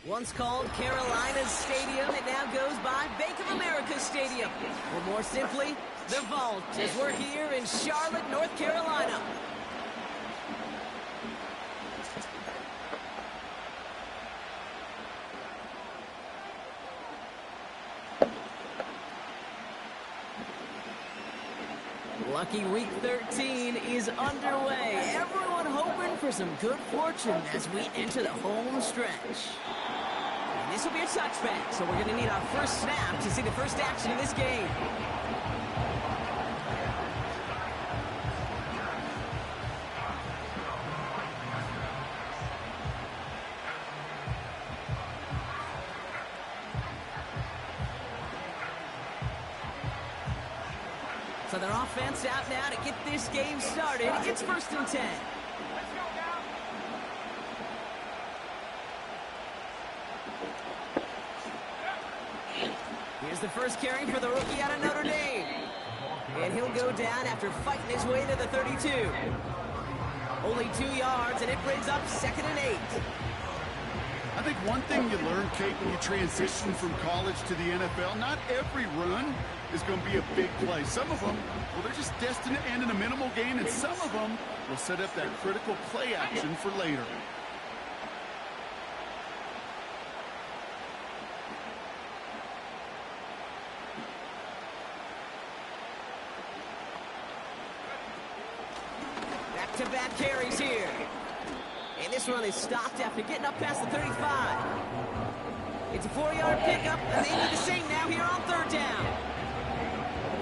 Once called Carolina's Stadium, it now goes by Bank of America Stadium. Or more simply, the Vault, as we're here in Charlotte, North Carolina. Lucky Week 13 is underway. Everyone hoping for some good fortune as we enter the home stretch. And this will be a touchback, so we're going to need our first snap to see the first action in this game. So their offense out now to get this game started. It's 1st and 10. Here's the first carry for the rookie out of Notre Dame. And he'll go down after fighting his way to the 32. Only 2 yards, and it brings up 2nd and 8. I think one thing you learn, Kate, when you transition from college to the NFL, not every run is going to be a big play. Some of them, well, they're just destined to end in a minimal gain, and some of them will set up that critical play action for later. Back-to-back carries here. And this run is stopped after getting up past the 35. It's a 4-yard pickup, and they need the same now here on 3rd down.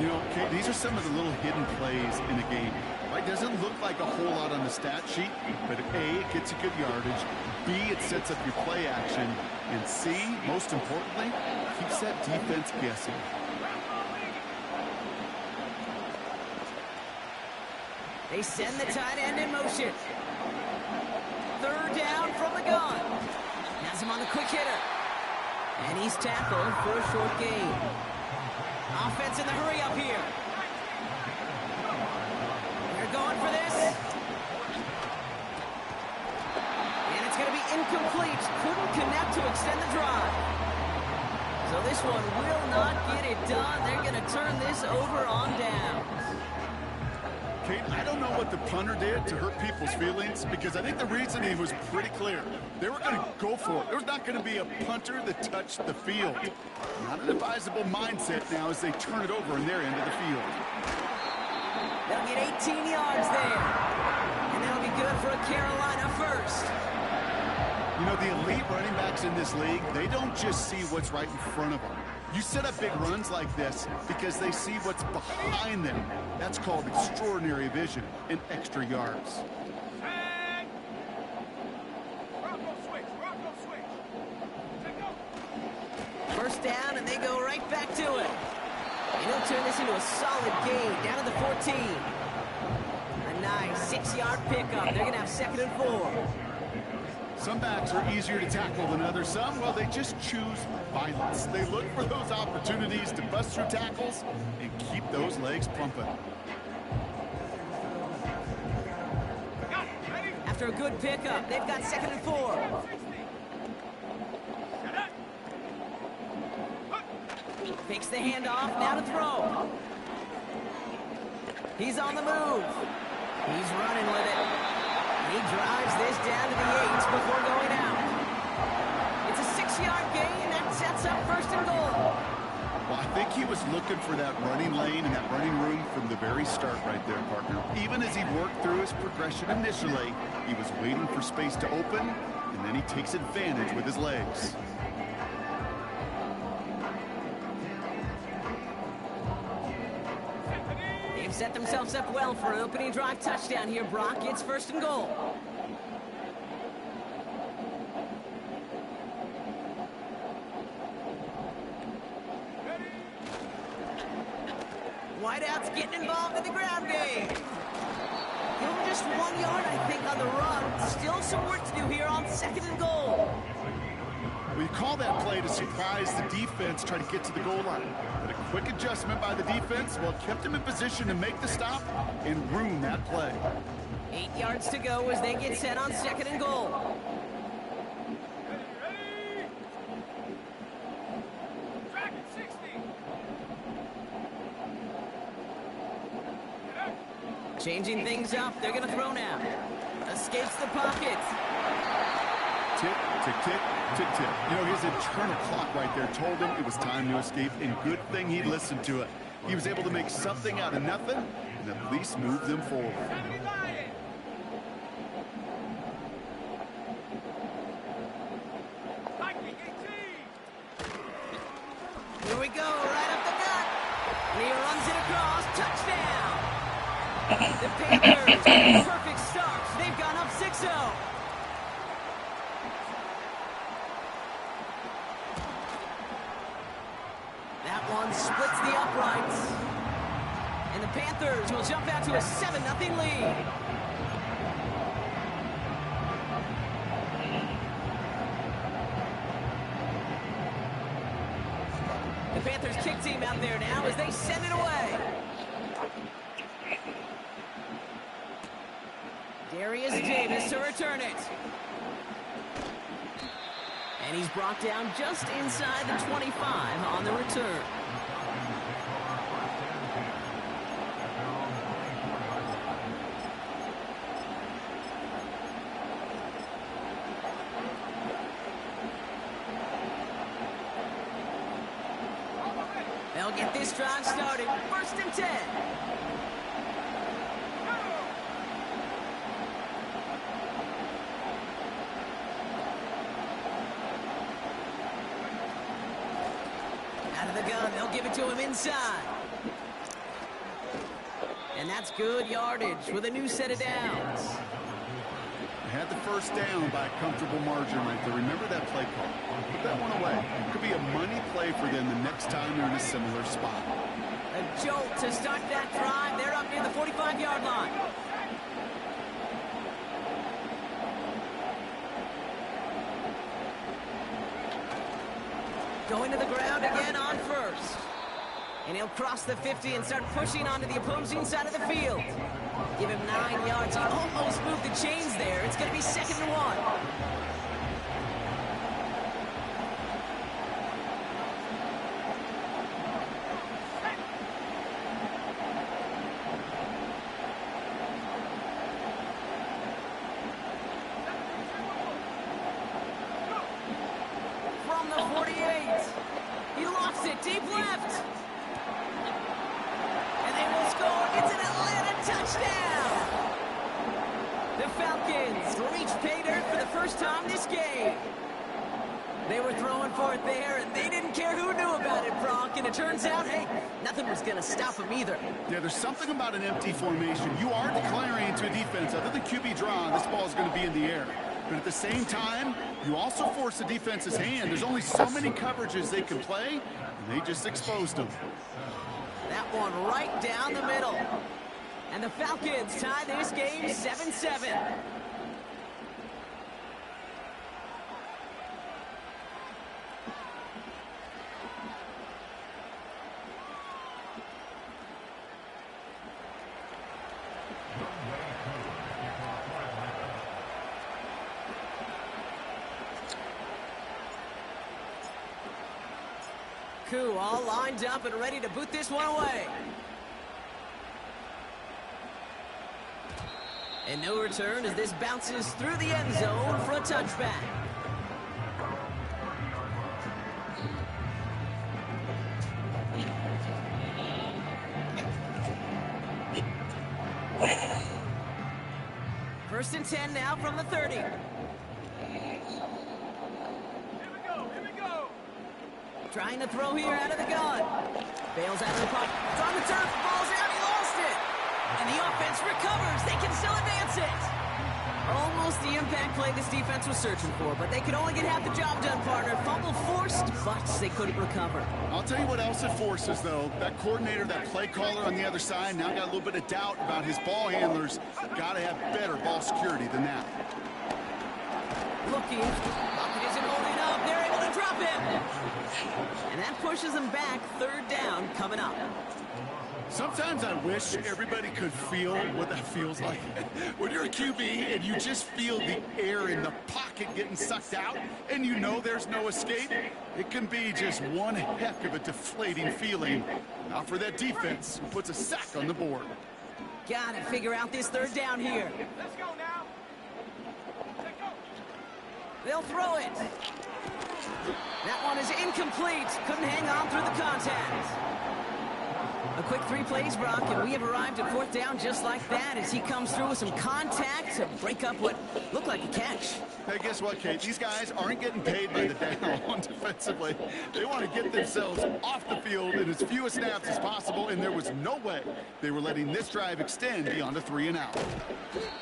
You know, Kate, these are some of the little hidden plays in a game. Right? Doesn't look like a whole lot on the stat sheet, but A, it gets you good yardage. B, it sets up your play action. And C, most importantly, keeps that defense guessing. They send the tight end in motion. 3rd down from the gun. Has him on the quick hitter. And he's tackled for a short gain. Offense in the hurry up here. They're going for this. And it's going to be incomplete. Couldn't connect to extend the drive. So this one will not get it done. They're going to turn this over on downs. Kate, I don't know what the punter did to hurt people's feelings, because I think the reasoning was pretty clear. They were going to go for it. There's not going to be a punter that touched the field. Not an advisable mindset now as they turn it over in their end of the field. They'll get 18 yards there. And that'll be good for a Carolina first. You know, the elite running backs in this league, they don't just see what's right in front of them. You set up big runs like this because they see what's behind them. That's called extraordinary vision and extra yards. First down, and they go right back to it. And he'll turn this into a solid gain down to the 14. A nice 6-yard pickup. They're going to have 2nd and 4. Some backs are easier to tackle than others. Some, well, they just choose violence. They look for those opportunities to bust through tackles and keep those legs pumping. After a good pickup, they've got 2nd and 4. Fakes the handoff, now to throw. He's on the move. He's running with it. He drives this down to the 8 before going out. It's a 6-yard gain that sets up 1st and goal. Well, I think he was looking for that running lane and that running room from the very start right there, partner. Even as he worked through his progression initially, he was waiting for space to open, and then he takes advantage with his legs. Set themselves up well for an opening drive touchdown here, Brock. It's 1st and goal. Whiteout's getting involved in the ground game. Give him just 1 yard, I think, on the run. Still some work to do here on 2nd and goal. We call that play to surprise the defense, try to get to the goal line. But a quick adjustment by the defense, well, kept him in position to make the stop and ruin that play. 8 yards to go as they get set on 2nd and goal. Changing things up. They're going to throw now. Escapes the pocket. Tick, tick, tick, tick, tick. You know, his internal clock right there told him it was time to escape, and good thing he listened to it. He was able to make something out of nothing and at least move them forward. Here we go, right up the gut. And he runs it across. Touchdown. The Panthers get a perfect start. They've gone up 6-0. That one splits the uprights. And the Panthers will jump out to a 7-0 lead. The Panthers kick team out there now as they send it away. Darius Davis to return it. And he's brought down just inside the 25 on the return. They'll get this drive started. 1st and 10. Out of the gun, they'll give it to him inside. And that's good yardage with a new set of downs. They had the first down by a comfortable margin right there. Remember that play call. Put that one away. It could be a money play for them the next time they're in a similar spot. A jolt to start that drive. They're up near the 45-yard line. Going to the ground again on 1st. And he'll cross the 50 and start pushing onto the opposing side of the field. Give him 9 yards. He almost moved the chains there. It's going to be 2nd and 1. From the 48. He lofts it deep left. And they will score. It's an Atlanta touchdown. The Falcons reach pay dirt for the first time this game. They were throwing for it there, and they didn't care who knew about it, Brock. And it turns out, hey, nothing was going to stop them either. Yeah, there's something about an empty formation. You are declaring into a defense. Other than QB draw, this ball is going to be in the air. But at the same time, you also force the defense's hand. There's only so many coverages they can play, and they just exposed them. That one right down the middle. And the Falcons tie this game 7-7. Koo all lined up and ready to boot this one away. And no return as this bounces through the end zone for a touchback. First and 10 now from the 30. Trying to throw here out of the gun. Bails out of the pocket. It's on the turf. Ball's out. He lost it. And the offense recovers. They can still advance it. Almost the impact play this defense was searching for, but they could only get half the job done, partner. Fumble forced, but they couldn't recover. I'll tell you what else it forces, though. That coordinator, that play caller on the other side, now got a little bit of doubt about his ball handlers. Got to have better ball security than that. Looking. Pocket isn't holding up. They're able to drop him. And that pushes them back. 3rd down coming up. Sometimes I wish everybody could feel what that feels like. When you're a QB and you just feel the air in the pocket getting sucked out and you know there's no escape, it can be just one heck of a deflating feeling. Not for that defense who puts a sack on the board. Gotta figure out this third down here. Let's go now. Let's go. They'll throw it. That one is incomplete. Couldn't hang on through the contact. A quick 3 plays, Brock, and we have arrived at fourth down just like that as he comes through with some contact to break up what looked like a catch. Hey, guess what, Kate? These guys aren't getting paid by the down defensively. They want to get themselves off the field in as few snaps as possible, and there was no way they were letting this drive extend beyond a 3 and out.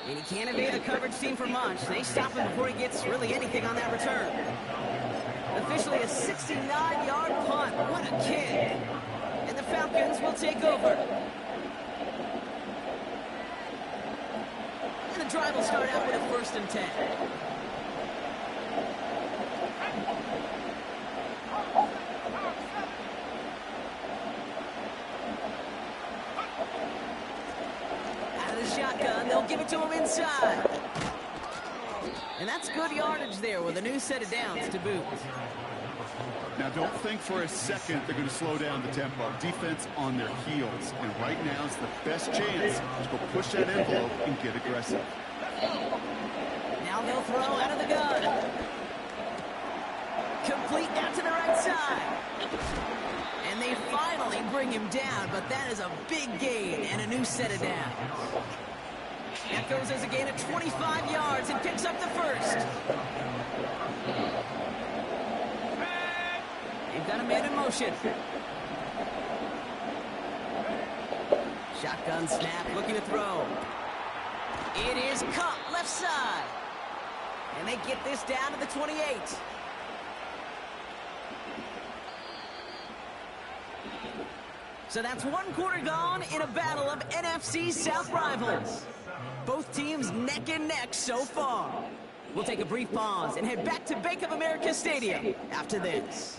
And he can't evade the coverage team for much. They stop him before he gets really anything on that return. Officially a 69-yard punt. What a kick. And the Falcons will take over. And the drive will start out with a 1st and 10. Out of the shotgun, they'll give it to him inside. And that's good yardage there with a new set of downs to boot. Now, don't think for a second they're going to slow down the tempo. Defense on their heels. And right now is the best chance to go push that envelope and get aggressive. Now they'll throw out of the gun. Complete out to the right side. And they finally bring him down, but that is a big gain and a new set of downs. That goes as a gain of 25 yards and picks up the 1st. They've got a man in motion. Shotgun snap, looking to throw. It is caught left side. And they get this down to the 28. So that's 1 quarter gone in a battle of NFC South rivals. Both teams neck and neck so far. We'll take a brief pause and head back to Bank of America Stadium after this.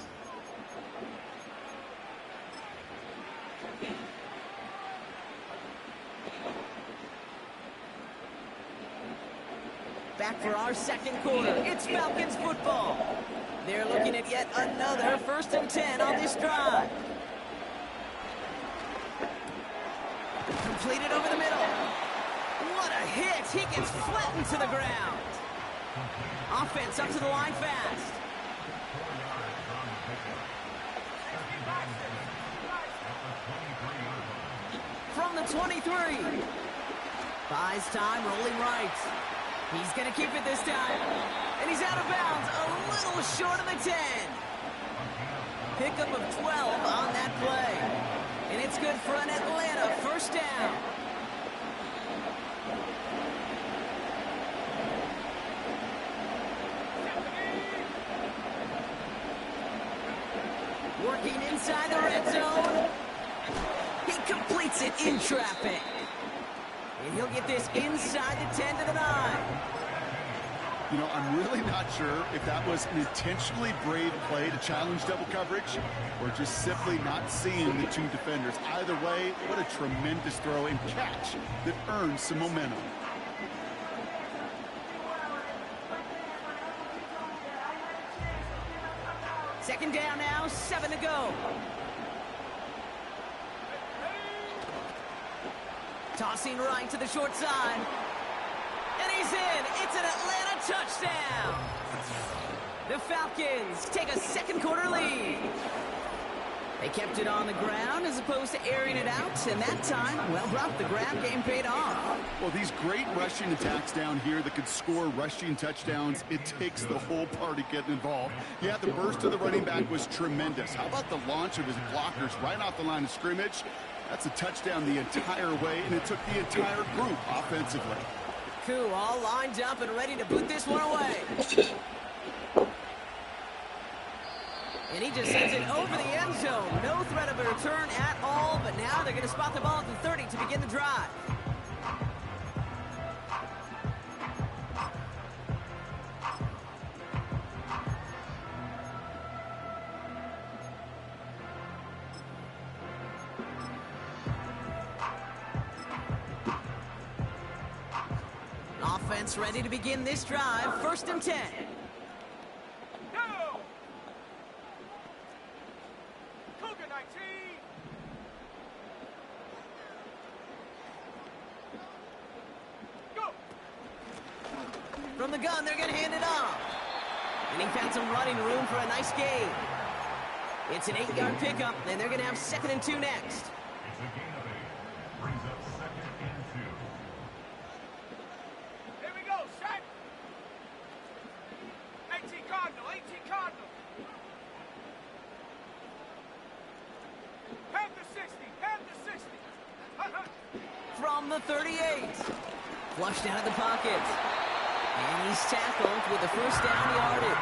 Back for our 2nd quarter. It's Falcons football. They're looking at yet another 1st and 10 on this drive. Completed over the middle. What a hit. He gets flattened to the ground. Offense up to the line fast. From the 23. Buys time, rolling right. He's going to keep it this time. And he's out of bounds, a little short of the 10. Pickup of 12 on that play. And it's good for an Atlanta 1st down. Working inside the red zone. He completes it in traffic. And he'll get this inside the 10 to the 9. You know, I'm really not sure if that was an intentionally brave play to challenge double coverage or just simply not seeing the 2 defenders. Either way, what a tremendous throw and catch that earns some momentum. Second down now, 7 to go. Tossing right to the short side. And he's in. It's an Atlanta touchdown. The Falcons take a 2nd quarter lead. They kept it on the ground as opposed to airing it out. And that time, well, Brock, the grab game paid off. Well, these great rushing attacks down here that could score rushing touchdowns, it takes the whole party getting involved. Yeah, the burst of the running back was tremendous. How about the launch of his blockers right off the line of scrimmage? That's a touchdown the entire way, and it took the entire group offensively. Cool, all lined up and ready to put this one away. And he just sends it over the end zone. No threat of a return at all, but now they're going to spot the ball at the 30 to begin the drive. Offense ready to begin this drive. 1st and 10. Go! Cougar 19. From the gun, they're going to hand it off. And he found some running room for a nice gain. It's an 8-yard pickup, and they're going to have 2nd and 2 next. It's a gain of 8. Brings up 2nd and 2. Here we go, set. 18 Cardinal, 18 Cardinal. Have the 60, have the 60. From the 38. Flushed out of the pocket. And he's tackled with the first down yardage.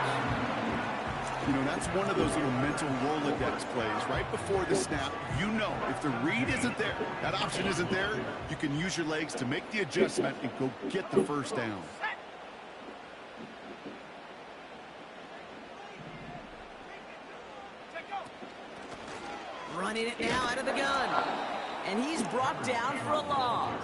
You know, that's one of those little mental Rolodex plays. Right before the snap, you know if the read isn't there, that option isn't there, you can use your legs to make the adjustment and go get the first down. Running it now out of the gun. And he's brought down for a loss.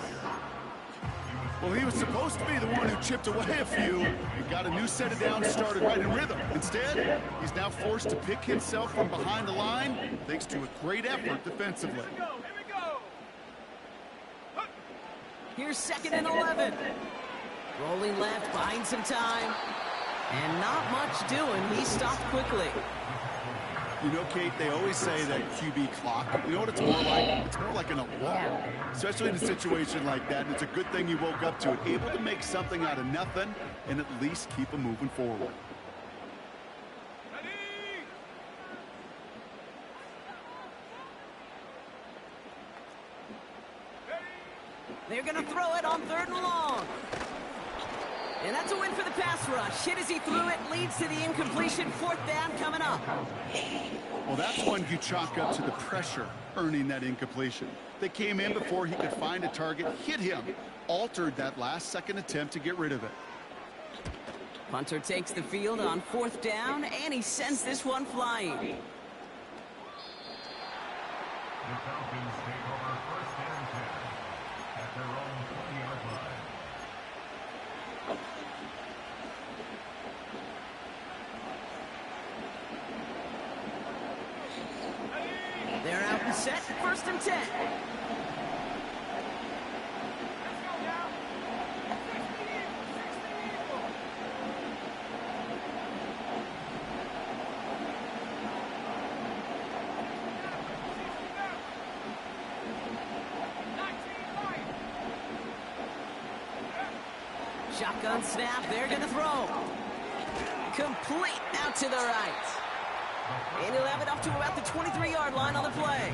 Well, he was supposed to be the one who chipped away a few and got a new set of downs started right in rhythm. Instead, he's now forced to pick himself from behind the line thanks to a great effort defensively. Here we go. Here's 2nd and 11. Rolling left, buying some time. And not much doing. He stopped quickly. You know, Kate, they always say that QB clock, you know what it's more like? It's more like an alarm, especially in a situation like that. And it's a good thing you woke up to it, able to make something out of nothing and at least keep them moving forward. They're going to throw it on 3rd and long. And that's a win for the pass rush. Hit as he threw it, leads to the incompletion. 4th down coming up. Well, that's one you chalk up to the pressure earning that incompletion. They came in before he could find a target, hit him, altered that last-second attempt to get rid of it. Punter takes the field on 4th down, and he sends this one flying. The Falcons take over 1st and 10 at their own 20-yard line. They're out and set, 1st and 10. Let's go now. 60 equal. Shotgun snap, they're going to throw. Complete out to the right. And he'll have it up to about the 23-yard line on the play.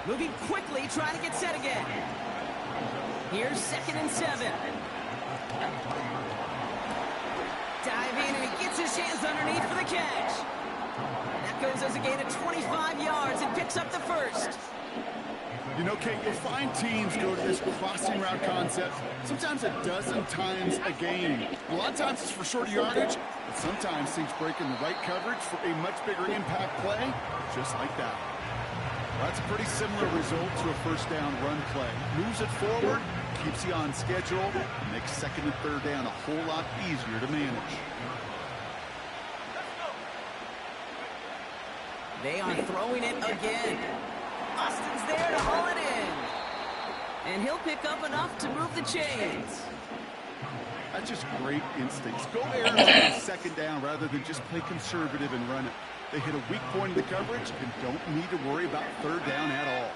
Moving quickly, trying to get set again. Here's 2nd and 7. Dive in, and he gets his hands underneath for the catch. That goes as a gain of 25 yards and picks up the first. You know, Kate, you'll find teams go to this crossing route concept sometimes a dozen times a game. A lot of times it's for shorter yardage, but sometimes things break in the right coverage for a much bigger impact play, just like that. Well, that's a pretty similar result to a first down run play. Moves it forward, keeps you on schedule, and makes 2nd and 3rd down a whole lot easier to manage. They are throwing it again. Austin's there to haul it in. And he'll pick up enough to move the chains. That's just great instincts. Go errors on the 2nd down rather than just play conservative and run it. They hit a weak point in the coverage and don't need to worry about 3rd down at all.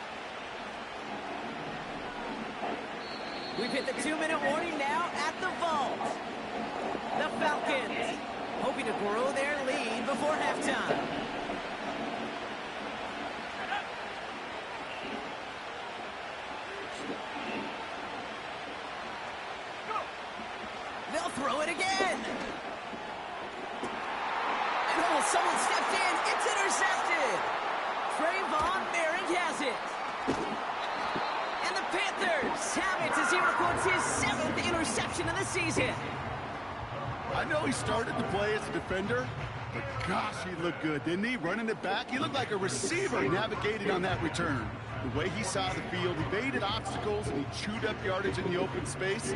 We've hit the 2-minute warning now at the vault. The Falcons hoping to grow their lead before halftime. They'll throw it again. And oh, someone stepped in. It's intercepted. Trayvon Merrick has it. And the Panthers have it as he records his 7th interception of the season. I know he started the play as a defender, but gosh, he looked good, didn't he? Running it back, he looked like a receiver navigating on that return. The way he saw the field, he evaded obstacles, and he chewed up yardage in the open space.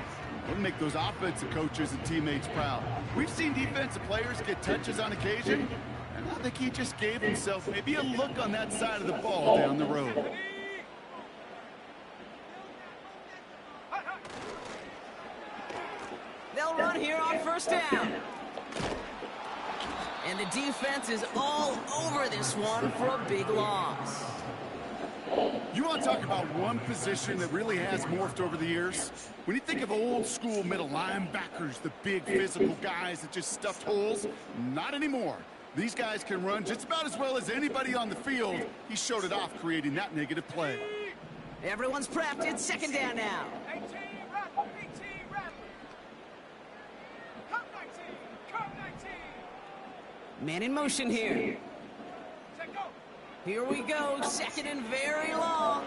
It'll make those offensive coaches and teammates proud. We've seen defensive players get touches on occasion, and I think he just gave himself maybe a look on that side of the ball down the road. They'll they'll run here on first down. And the defense is all over this one for a big loss. You want to talk about one position that really has morphed over the years? When you think of old school middle linebackers, the big physical guys that just stuffed holes, not anymore. These guys can run just about as well as anybody on the field. He showed it off creating that negative play. Everyone's prepped. It's second down now. 18, rattle, 18, rattle. Come 19, come 19. Man in motion here. Set, go. Here we go. Second and very long.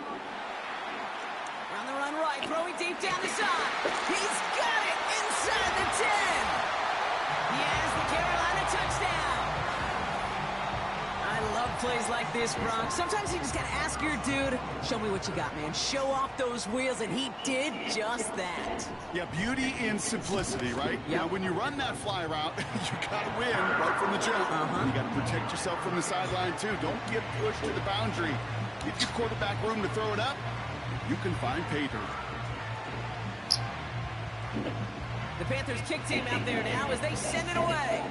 On the run right. Throwing deep down the side. He's got it inside the 10. He has the Carolina touchdown. I love plays like this, Bronx. Sometimes you just got to ask your dude, show me what you got, man. Show off those wheels, and he did just that. Yeah, beauty in simplicity, right? Yep. Now, when you run that fly route, you got to win right from the jump. You got to protect yourself from the sideline, too. Don't get pushed to the boundary. Give your quarterback room to throw it up. You can find pay dirt. The Panthers kick team out there now as they send it away.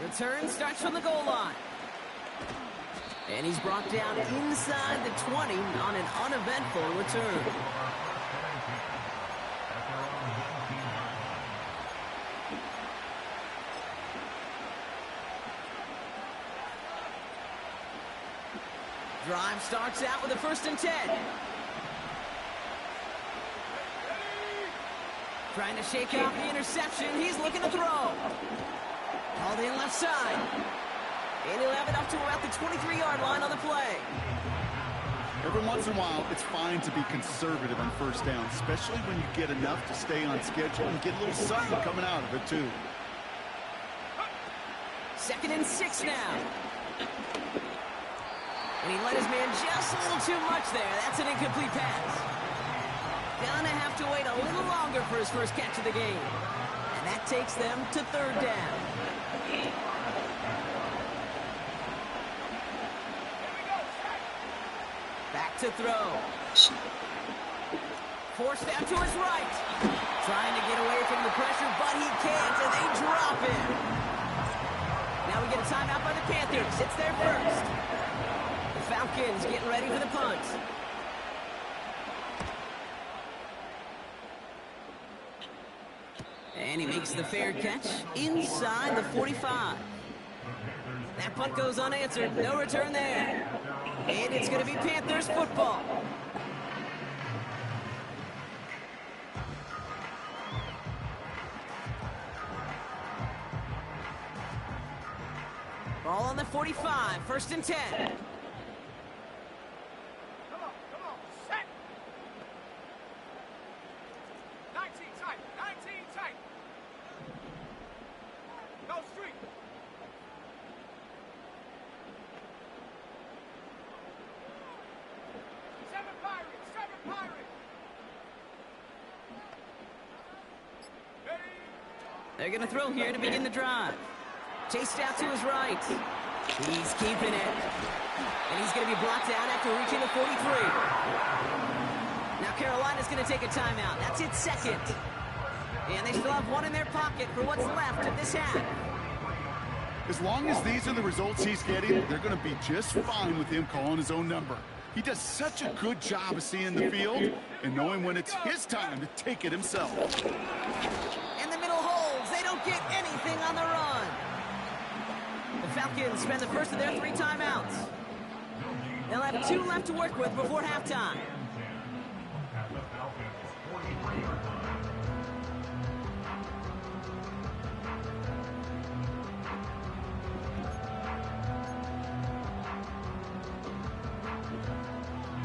Return starts from the goal line. And he's brought down inside the 20 on an uneventful return. Drive starts out with a 1st and 10. Trying to shake off the interception. He's looking to throw. Called in left side. And he'll have it up to about the 23-yard line on the play. Every once in a while, it's fine to be conservative on first down, especially when you get enough to stay on schedule and get a little something coming out of it, too. 2nd and 6 now. And he let his man just a little too much there. That's an incomplete pass. Gonna have to wait a little longer for his first catch of the game. And that takes them to 3rd down. Back to throw. Forced out to his right. Trying to get away from the pressure, but he can't, and they drop him. Now we get a timeout by the Panthers. It's their first. The Falcons getting ready for the punt. And he makes the fair catch inside the 45. That punt goes unanswered. No return there. And it's going to be Panthers football. Ball on the 45. 1st and 10. Come on, set. 19 tight, 19 tight. No street. Seven Pirates. Ready? They're going to throw here to begin the drive. Chased out to his right. He's keeping it. And he's going to be brought down after reaching the 43. Now Carolina's going to take a timeout. That's its 2nd. And they still have one in their pocket for what's left of this half. As long as these are the results he's getting, they're going to be just fine with him calling his own number. He does such a good job of seeing the field and knowing when it's his time to take it himself. And the middle holds. They don't get anything on the run. The Falcons spend the first of their 3 timeouts. They'll have 2 left to work with before halftime.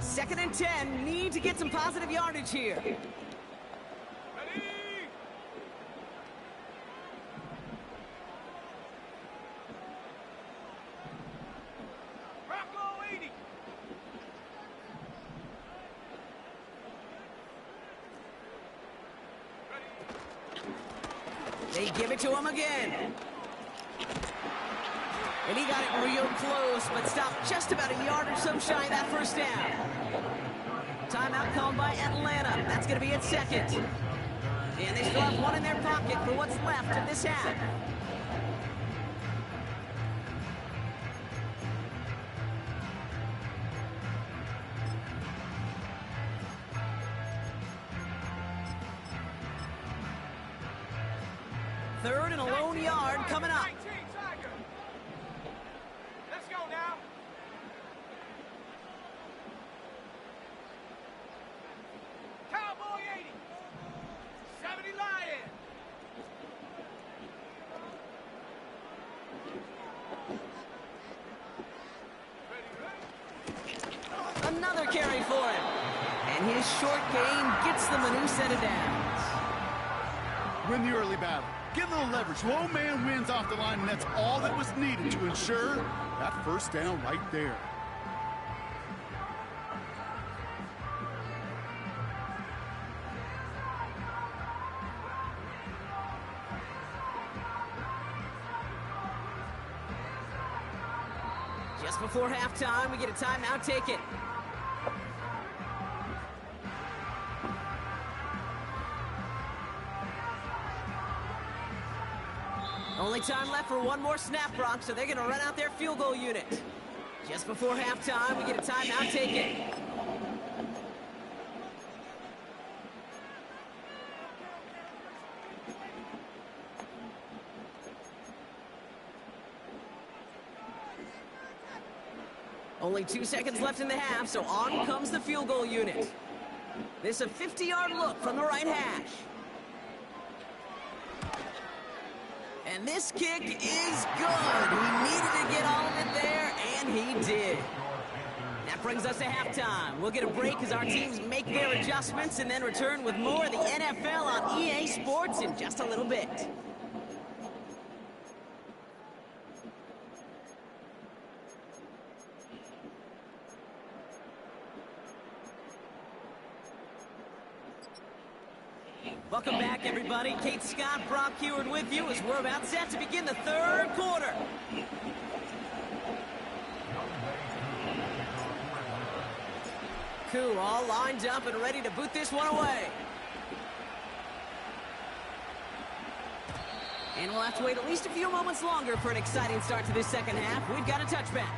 Second and 10. Need to get some positive yardage here. Ready? Rocco 80. They give it to him again. And he got it real close, but stopped just about a yard or so shy of that first down. timeout called by Atlanta. That's going to be its second. And they still have one in their pocket for what's left of this half. Third and a lone yard coming up. Let's go now. Cowboy 80. 70 Lion. Another carry for him. And his short gain gets them a new set of downs. Win the early battle. Get a little leverage. Low man wins off the line, and that's all that was needed to ensure that first down right there. Just before halftime, we get a timeout taken. Only time left for one more snap, Brock, so they're going to run out their field goal unit. Just before halftime, we get a timeout taken. Only 2 seconds left in the half, so on comes the field goal unit. This is a 50-yard look from the right hash. And this kick is good. He needed to get all of it there, and he did. That brings us to halftime. We'll get a break as our teams make their adjustments and then return with more of the NFL on EA Sports in just a little bit. Welcome back, everybody. Kate Scott, Brock Heward with you as we're about set to begin the third quarter. Koo all lined up and ready to boot this one away. And we'll have to wait at least a few moments longer for an exciting start to this second half. We've got a touchback.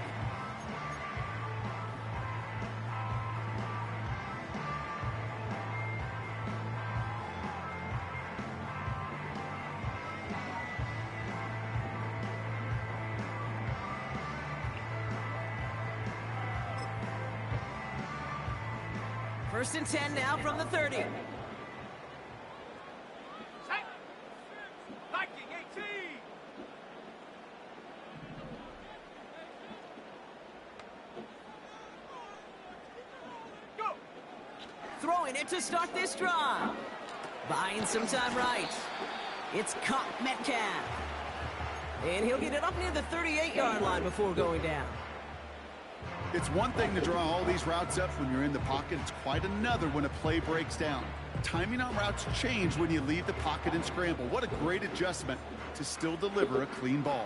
First and 10 now from the 30. Set. Viking 18. Go. Throwing it to start this drive. Buying some time right. It's caught Metcalf. And he'll get it up near the 38-yard line before going down. It's one thing to draw all these routes up when you're in the pocket. It's quite another when a play breaks down. Timing on routes change when you leave the pocket and scramble. What a great adjustment to still deliver a clean ball.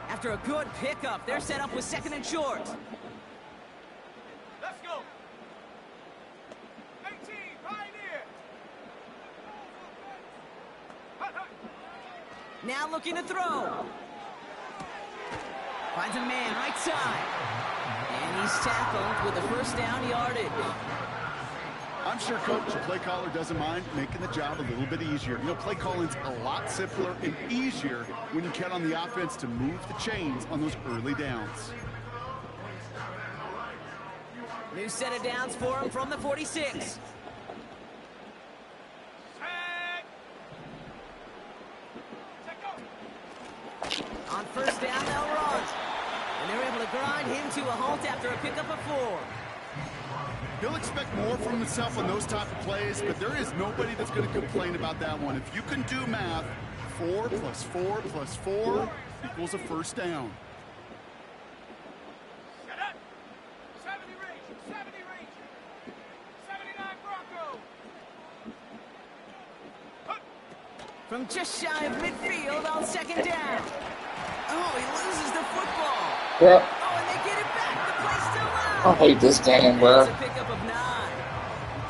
After a good pickup, they're set up with second and short. Let's go. 18, Pioneer. Hut, hut. Now looking to throw. Finds a man right side. And he's tackled with a first down yardage. I'm sure Coach, the play caller, doesn't mind making the job a little bit easier. You know, play calling's a lot simpler and easier when you count on the offense to move the chains on those early downs. New set of downs for him from the 46. Set. Set, go. On first down, they'll run. And they're able to grind him to a halt after a pickup of 4. He'll expect more from himself on those type of plays, but there is nobody that's going to complain about that one. If you can do math, 4 plus 4 plus 4 equals a first down. Set up. 70 range. 70 range. 79 Bronco. Hut. From just shy of midfield on second down. Oh, he loses the football. Yeah. Oh, and they get it back. The play's still live. down. I hate this game, bro. That's a pickup of 9.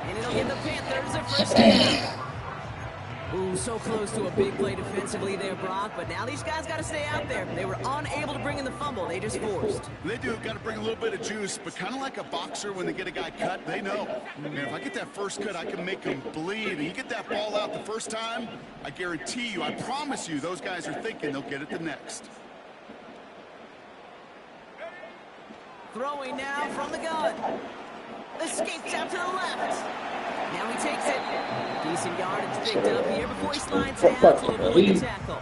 And it'll give the Panthers a first down. Ooh, so close to a big play defensively there, Brock. But now these guys got to stay out there. They were unable to bring in the fumble. They just forced. They do. Got to bring a little bit of juice, but kind of like a boxer when they get a guy cut, they know. Man, if I get that first cut, I can make him bleed. And you get that ball out the first time, I guarantee you, I promise you, those guys are thinking they'll get it the next. Throwing now from the gun. Escapes out to the left. Now he takes it. Decent yardage picked up here before he slides down to avoid the tackle.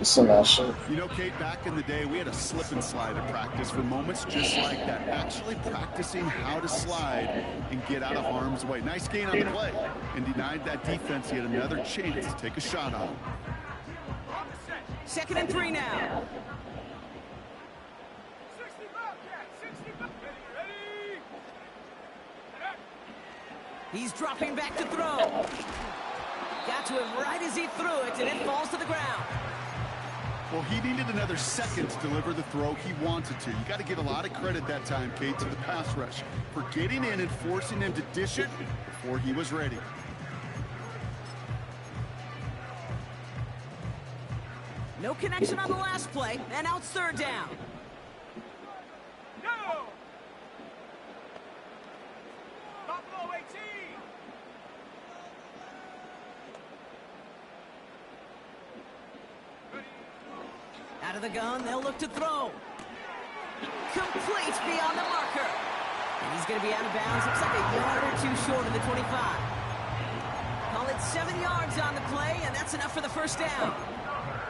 Some that shit. You know, Kate, back in the day, we had a slip and slide at practice for moments just like that. Actually practicing how to slide and get out of harm's way. Nice gain on the play. And denied that defense yet another chance to take a shot on him. 2nd and 3 now. 60 Bobcat, 60 Bobcat. Ready? He's dropping back to throw. Got to him right as he threw it, and it falls to the ground. Well, he needed another second to deliver the throw he wanted to. You got to give a lot of credit that time, Kate, to the pass rush for getting in and forcing him to dish it before he was ready. No connection on the last play, and now it's 3rd down. Go! Buffalo 18. Out of the gun, they'll look to throw. Complete beyond the marker. And he's going to be out of bounds. Looks like a yard or 2 short of the 25. Call it 7 yards on the play, and that's enough for the first down.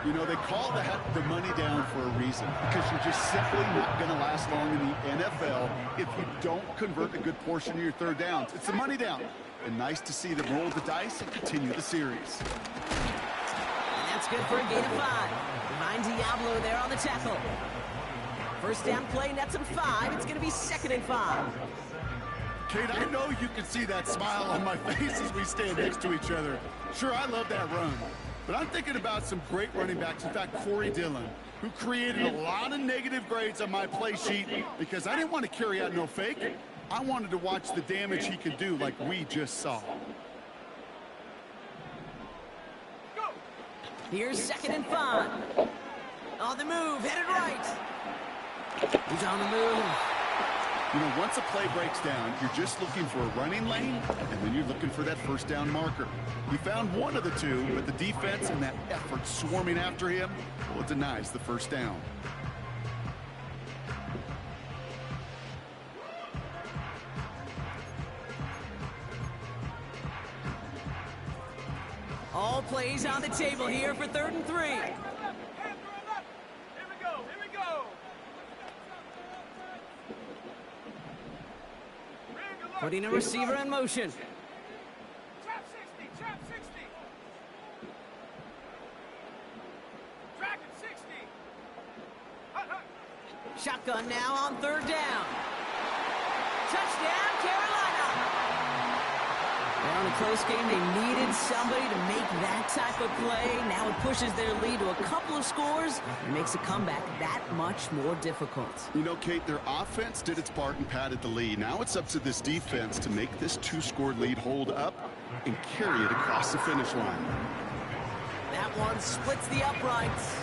You know, they call that the money down for a reason, because you're just simply not going to last long in the NFL if you don't convert a good portion of your 3rd downs. It's the money down. And nice to see them roll the dice and continue the series. And that's good for a gain of 5. Divine Diablo there on the tackle. First down play, nets him 5. It's going to be 2nd and 5. Kate, I know you can see that smile on my face as we stand next to each other. Sure, I love that run. But I'm thinking about some great running backs. In fact, Corey Dillon, who created a lot of negative grades on my play sheet because I didn't want to carry out no fake. I wanted to watch the damage he could do like we just saw. Here's 2nd and 5. On the move, headed right. He's on the move. You know, once a play breaks down, you're just looking for a running lane, and then you're looking for that first down marker. He found one of the two, but the defense and that effort swarming after him, well, it denies the first down. All plays on the table here for 3rd and 3. Here we go, here we go. Putting a receiver in motion. Trap 60, trap 60. Dragon 60. Hut, hut. Shotgun now on 3rd down. Touchdown, Carolina. Well, in a close game, they needed somebody to make that type of play. Now it pushes their lead to a couple of scores and makes a comeback that much more difficult. You know, Kate, their offense did its part and padded the lead. Now it's up to this defense to make this 2-score lead hold up and carry it across the finish line. That one splits the uprights.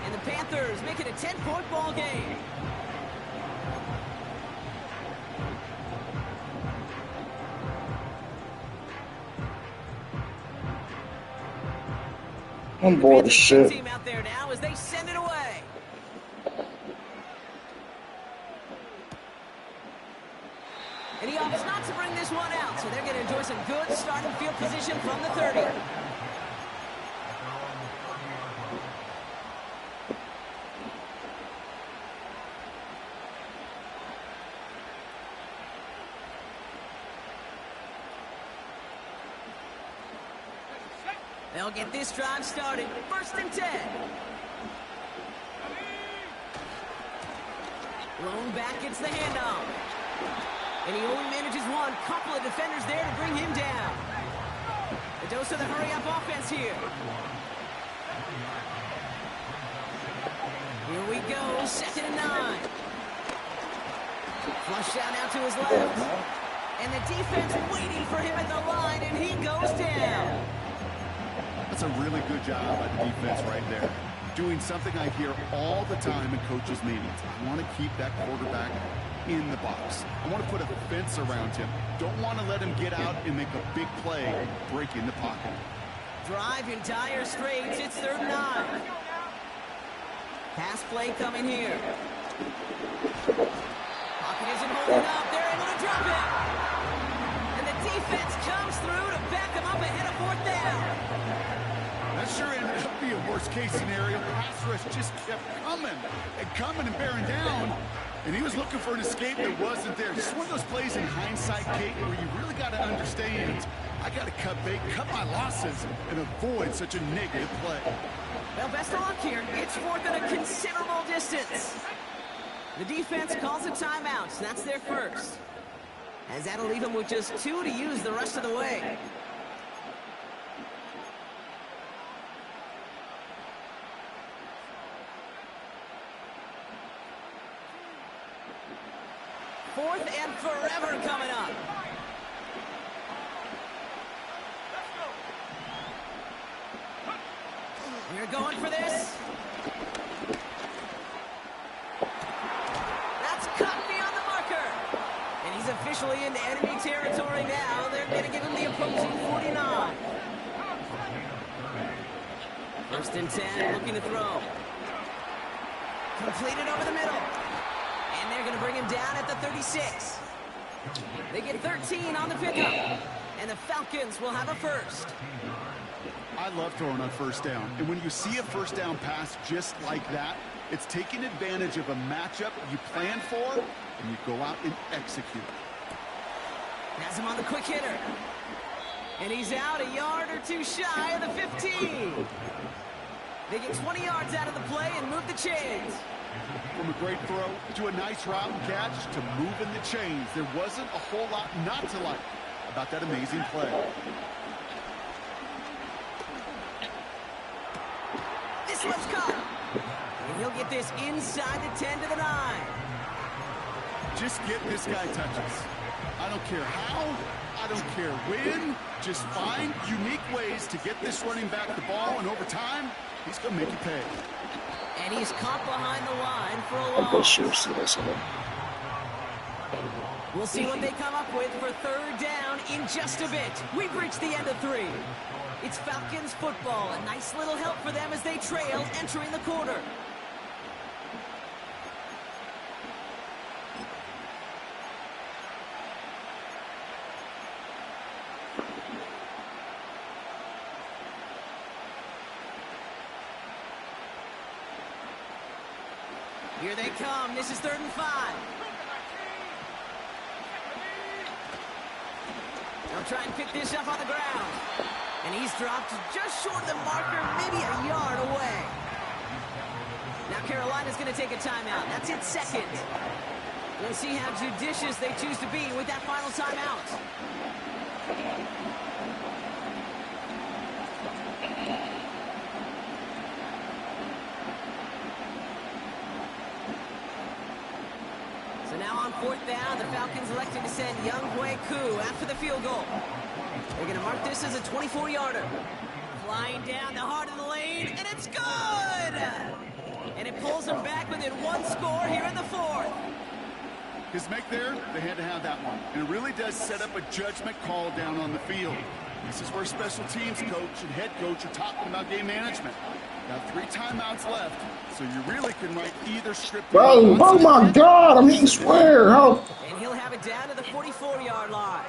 And the Panthers make it a 10-point ball game. I'm bored as shit. Team out there now as they send it away. And he opts not to bring this one out, so they're going to enjoy some good starting field position from the 30. They'll get this drive started. 1st and 10. Lone back gets the handoff. And he only manages one. Couple of defenders there to bring him down. A dose of the hurry-up offense here. Here we go. 2nd and 9. Flush down out to his Yeah, left. man. And the defense waiting for him at the line, and he goes down. That's a really good job by the defense right there. Doing something I hear all the time in coaches' meetings. I want to keep that quarterback in the box. I want to put a fence around him. Don't want to let him get out and make a big play, breaking the pocket. Drive in dire straits. It's 3rd and 9. Pass play coming here. Pocket isn't holding up. They're able to drop it. And the defense comes through to back him up ahead of 4th down. That sure ended up being a worst-case scenario. Pass rush just kept coming and bearing down. And he was looking for an escape that wasn't there. Just one of those plays in hindsight, Kate, where you really got to understand, I got to cut bait, cut my losses, and avoid such a negative play. Well, best of luck here. It's 4th at a considerable distance. The defense calls a timeout. So that's their first. As that'll leave them with just 2 to use the rest of the way. Fourth and forever coming up. We're going for this. That's cut beyond the marker. And he's officially into enemy territory now. They're going to give him the opposing 49. 1st and 10, looking to throw. Completed over the middle. And they're going to bring him down at the 36. They get 13 on the pickup. And the Falcons will have a first. I love throwing on 1st down. And when you see a 1st down pass just like that, it's taking advantage of a matchup you plan for, and you go out and execute. Has him on the quick hitter. And he's out a yard or 2 shy of the 15. They get 20 yards out of the play and move the chains. From a great throw to a nice route and catch to moving the chains. There wasn't a whole lot not to like about that amazing play. This one's caught. And he'll get this inside the 10 to the 9. Just get this guy touches. I don't care how, I don't care when. Just find unique ways to get this running back the ball, and over time, he's going to make you pay. And he's caught behind the line for a I'm pretty loss. sure see this one. We'll see what they come up with for 3rd down in just a bit. We've reached the end of 3. It's Falcons football. A nice little help for them as they trail entering the quarter. Here they come. This is 3rd and 5. They'll try and pick this up on the ground. And he's dropped just short of the marker, maybe a yard away. Now Carolina's going to take a timeout. That's its 2nd. We'll see how judicious they choose to be with that final timeout. So now on 4th down, the Falcons electing to send Younghoe Koo after the field goal. They're going to mark this as a 24-yarder. Flying down the heart of the lane, and it's good! And it pulls them back within 1 score here in the 4th. His make there, they had to have that one. And it really does set up a judgment call down on the field. This is where special teams coach and head coach are talking about game management. Got 3 timeouts left, so you really can write either script. Bro, oh my God, I mean, swear, help. And he'll have it down to the 44-yard line.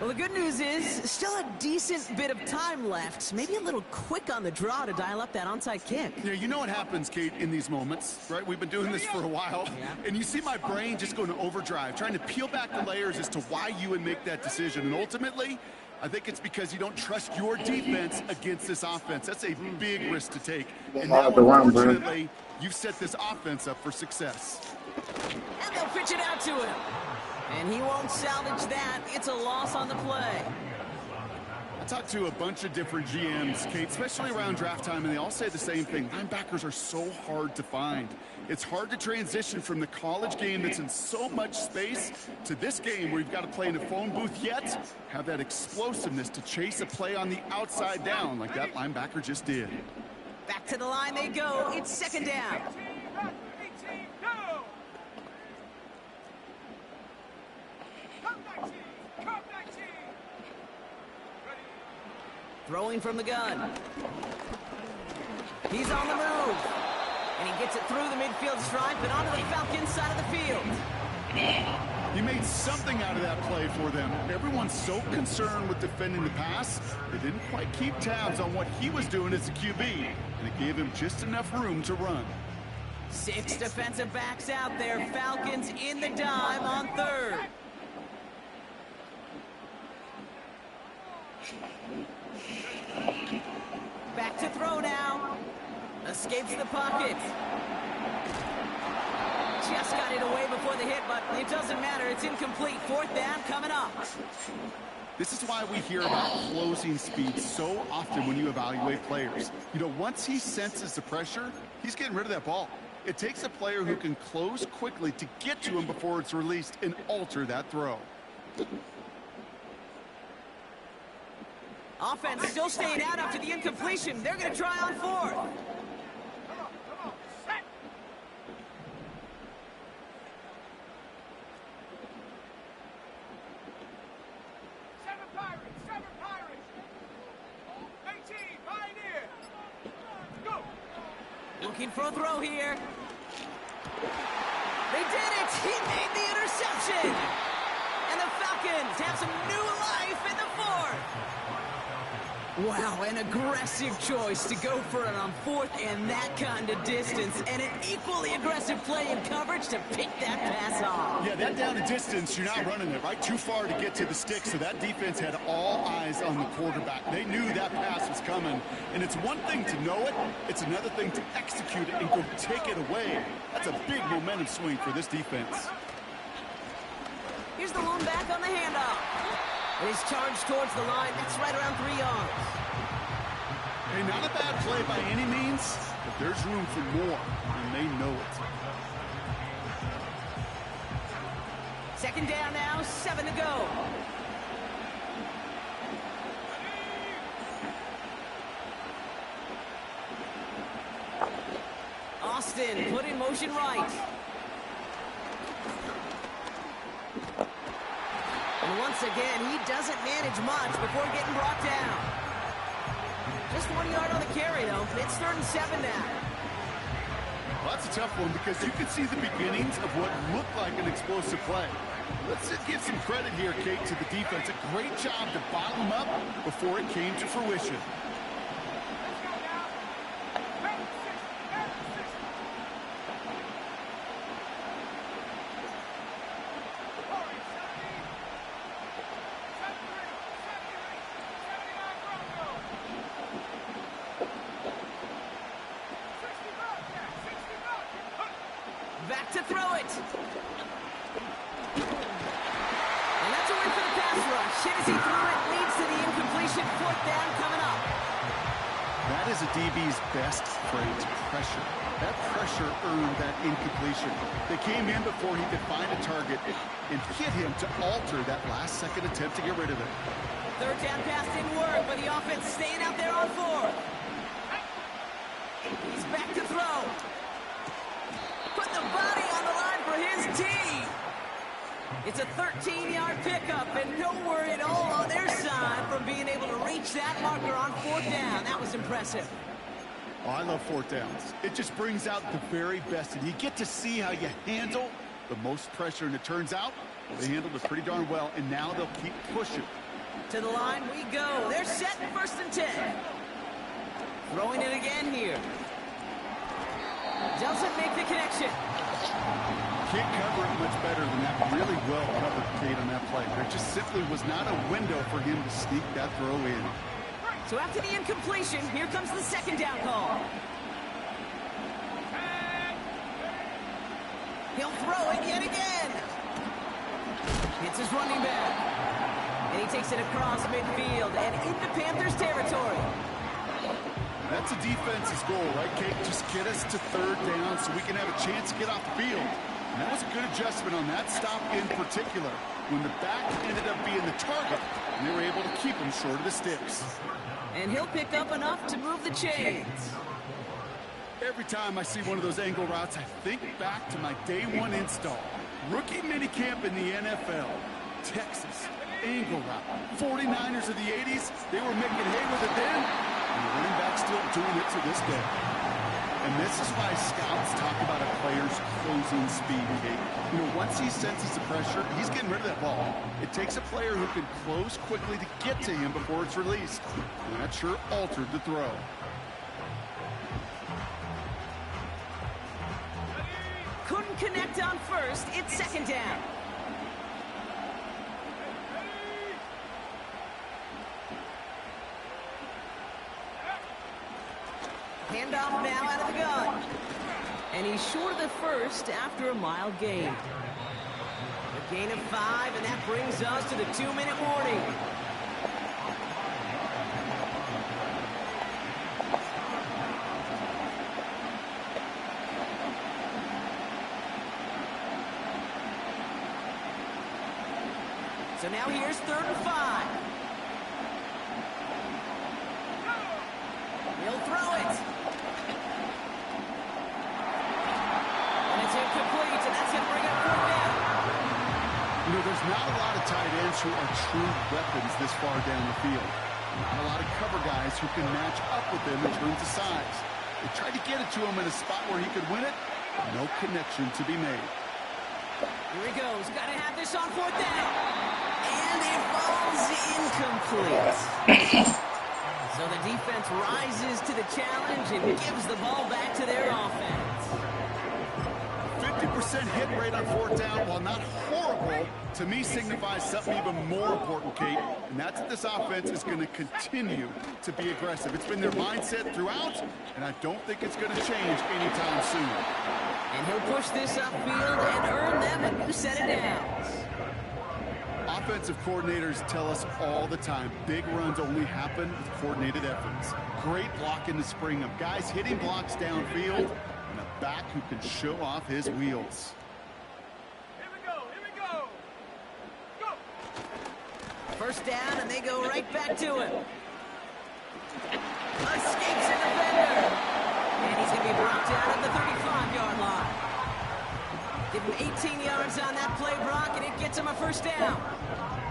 Well, the good news is still a decent bit of time left. Maybe a little quick on the draw to dial up that onside kick. Yeah, you know what happens, Kate, in these moments, right? We've been doing this for a while, and you see my brain just going to overdrive, trying to peel back the layers as to why you would make that decision. And ultimately, I think it's because you don't trust your defense against this offense. That's a big risk to take. And now, unfortunately, you've set this offense up for success. And they'll pitch it out to him. And he won't salvage that. It's a loss on the play. talked to a bunch of different GMs, Kate, especially around draft time, and they all say the same thing. Linebackers are so hard to find. It's hard to transition from the college game that's in so much space to this game where you've got to play in a phone booth, yet have that explosiveness to chase a play on the outside down like that linebacker just did. Back to the line they go. It's second down. 18, go! Come 19, come 19! Ready? Throwing from the gun. He's on the move. And he gets it through the midfield stripe and onto the Falcons side of the field. He made something out of that play for them. Everyone's so concerned with defending the pass, they didn't quite keep tabs on what he was doing as a QB, and it gave him just enough room to run. 6 defensive backs out there. Falcons in the dime on third. Back to throw now. Escapes the pocket. Just got it away before the hit, but it doesn't matter. It's incomplete. Fourth down coming up. This is why we hear about closing speed so often when you evaluate players. You know, once he senses the pressure, he's getting rid of that ball. It takes a player who can close quickly to get to him before it's released and alter that throw. Offense still staying out after the incompletion. They're going to try on fourth. Come on, set! Seven Pirates! 18, Pioneer! Go! Looking for a throw here. They did it! He made the interception! And the Falcons have some new life in the fourth. Wow, an aggressive choice to go for it on fourth and that kind of distance. And an equally aggressive play in coverage to pick that pass off. Yeah, that down and distance, you're not running it right too far to get to the stick, so that defense had all eyes on the quarterback. They knew that pass was coming, and it's one thing to know it, it's another thing to execute it and go take it away. That's a big momentum swing for this defense. Here's the lone back on the handoff. And he's charged towards the line. That's right around 3 yards. Hey, not a bad play by any means, but there's room for more, and they know it. Second down now, 7 to go. Austin put in motion right. And once again, he doesn't manage much before getting brought down. Just 1 yard on the carry, though. It's 3rd and 7 now. Well, that's a tough one because you can see the beginnings of what looked like an explosive play. Let's just give some credit here, Kate, to the defense. A great job to bottle them up before it came to fruition. Let's go now! Back to 60! Corey, 79 Broncos! 60 bucks, yeah, 60 bucks! Back to throw it. And that's a win for the pass rush. Hit as he threw it, leads to the incompletion. 4th down coming up. That is a DB's best phrase, pressure. That pressure earned that incompletion. They came in before he could find a target and hit him to alter that last-second attempt to get rid of it. 3rd down pass didn't work, but the offense staying out there on 4th. He's back to throw. Put the body on the line for his team. It's a 13-yard pickup, and no worry at all on their side from being able to reach that marker on 4th down. That was impressive. Oh, I love 4th downs. It just brings out the very best, and you get to see how you handle the most pressure, and it turns out they handled it pretty darn well, and now they'll keep pushing. To the line we go. They're set 1st and 10. Throwing it again here. Doesn't make the connection. Can't cover it much better than that. Really well covered, Kate, on that play. There just simply was not a window for him to sneak that throw in. So after the incompletion, here comes the 2nd down call. He'll throw it yet again. It's his running back. And he takes it across midfield and into Panthers territory. That's a defense's goal, right, Kate? Just get us to third down so we can have a chance to get off the field. And that was a good adjustment on that stop in particular, when the back ended up being the target, and they were able to keep him short of the sticks. And he'll pick up enough to move the chains. Every time I see one of those angle routes, I think back to my day one install. Rookie minicamp in the NFL. Texas, angle route. 49ers of the 80s, they were making hay with it then, and the running back still doing it to this day. And this is why scouts talk about a player's closing speed, Kate. You know, once he senses the pressure, he's getting rid of that ball. It takes a player who can close quickly to get to him before it's released. And that sure altered the throw. Couldn't connect on first. It's second down. Handoff now out of the gun. And he's short of the first after a mile gain. A gain of 5, and that brings us to the 2-minute warning. So now here's 3rd and 5. He'll throw it. And it's incomplete, and that's going to bring up 4th down. You know, there's not a lot of tight ends who are true weapons this far down the field. Not a lot of cover guys who can match up with them in terms of size. They tried to get it to him in a spot where he could win it. No connection to be made. Here he goes. Got to have this on 4th down. And it falls incomplete. So the defense rises to the challenge and gives the ball back to their offense. 50% hit rate on 4th down, while not horrible, to me signifies something even more important, Kate. And that's that this offense is going to continue to be aggressive. It's been their mindset throughout, and I don't think it's going to change anytime soon. And he'll push this upfield and earn them a new set of downs. Offensive coordinators tell us all the time, big runs only happen with coordinated efforts. Great block in the spring of guys hitting blocks downfield, and a back who can show off his wheels. Here we go, here we go. Go. 1st down, and they go right back to him. Escapes a defender. And he's going to be brought down at the 35-yard line. Give him 18 yards on that play, Brock, and it gets him a 1st down.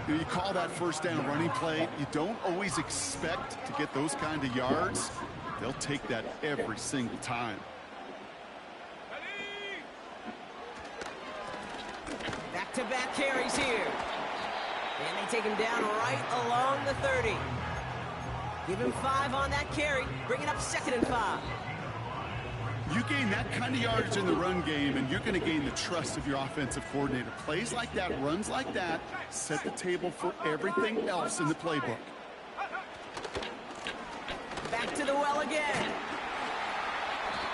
You call that 1st down running play. You don't always expect to get those kind of yards. They'll take that every single time. Back-to-back carries here. And they take him down right along the 30. Give him 5 on that carry. Bring it up 2nd and 5. You gain that kind of yardage in the run game, and you're going to gain the trust of your offensive coordinator. Plays like that, runs like that, set the table for everything else in the playbook. Back to the well again.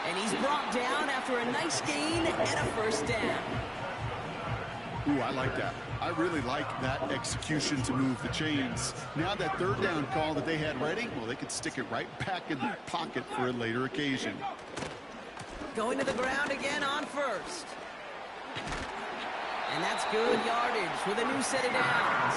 And he's brought down after a nice gain and a 1st down. Ooh, I like that. I really like that execution to move the chains. Now that 3rd down call that they had ready, well, they could stick it right back in their pocket for a later occasion. Going to the ground again on 1st. And that's good yardage with a new set of downs.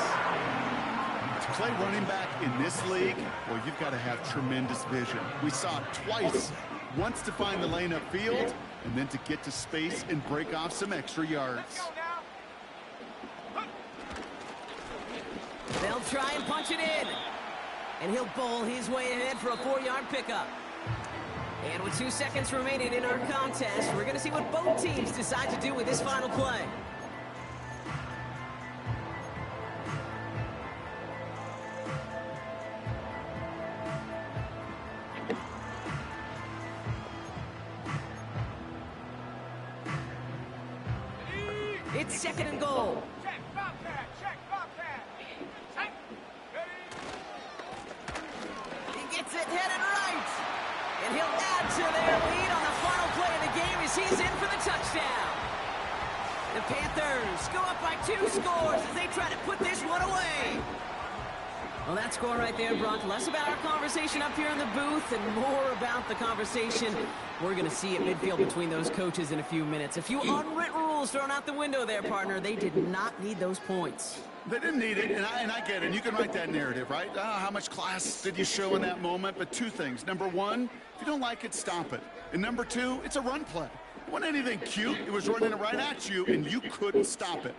To play running back in this league, well, you've got to have tremendous vision. We saw it twice. Once to find the lane upfield, and then to get to space and break off some extra yards. Let's go now. They'll try and punch it in. And he'll bowl his way ahead for a 4-yard pickup. And with 2 seconds remaining in our contest, we're going to see what both teams decide to do with this final play. It's 2nd and goal. Check, Bobcat, check, Bobcat. Check. Ready? He gets it headed right. And he'll add to their lead on the final play of the game as he's in for the touchdown. The Panthers go up by 2 scores as they try to put this one away. Well, that score right there, Brock, less about our conversation up here in the booth and more about the conversation we're going to see at midfield between those coaches in a few minutes. A few unwritten rules thrown out the window there, partner. They did not need those points. They didn't need it, and I get it. You can write that narrative, right? How much class did you show in that moment? But two things. Number one, if you don't like it, stop it. And number two, it's a run play. It wasn't anything cute. It was running right at you, and you couldn't stop it.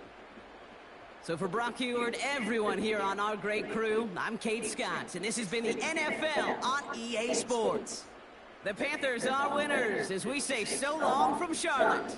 So for Brock Heward, everyone here on our great crew, I'm Kate Scott, and this has been the NFL on EA Sports. The Panthers are winners as we say so long from Charlotte.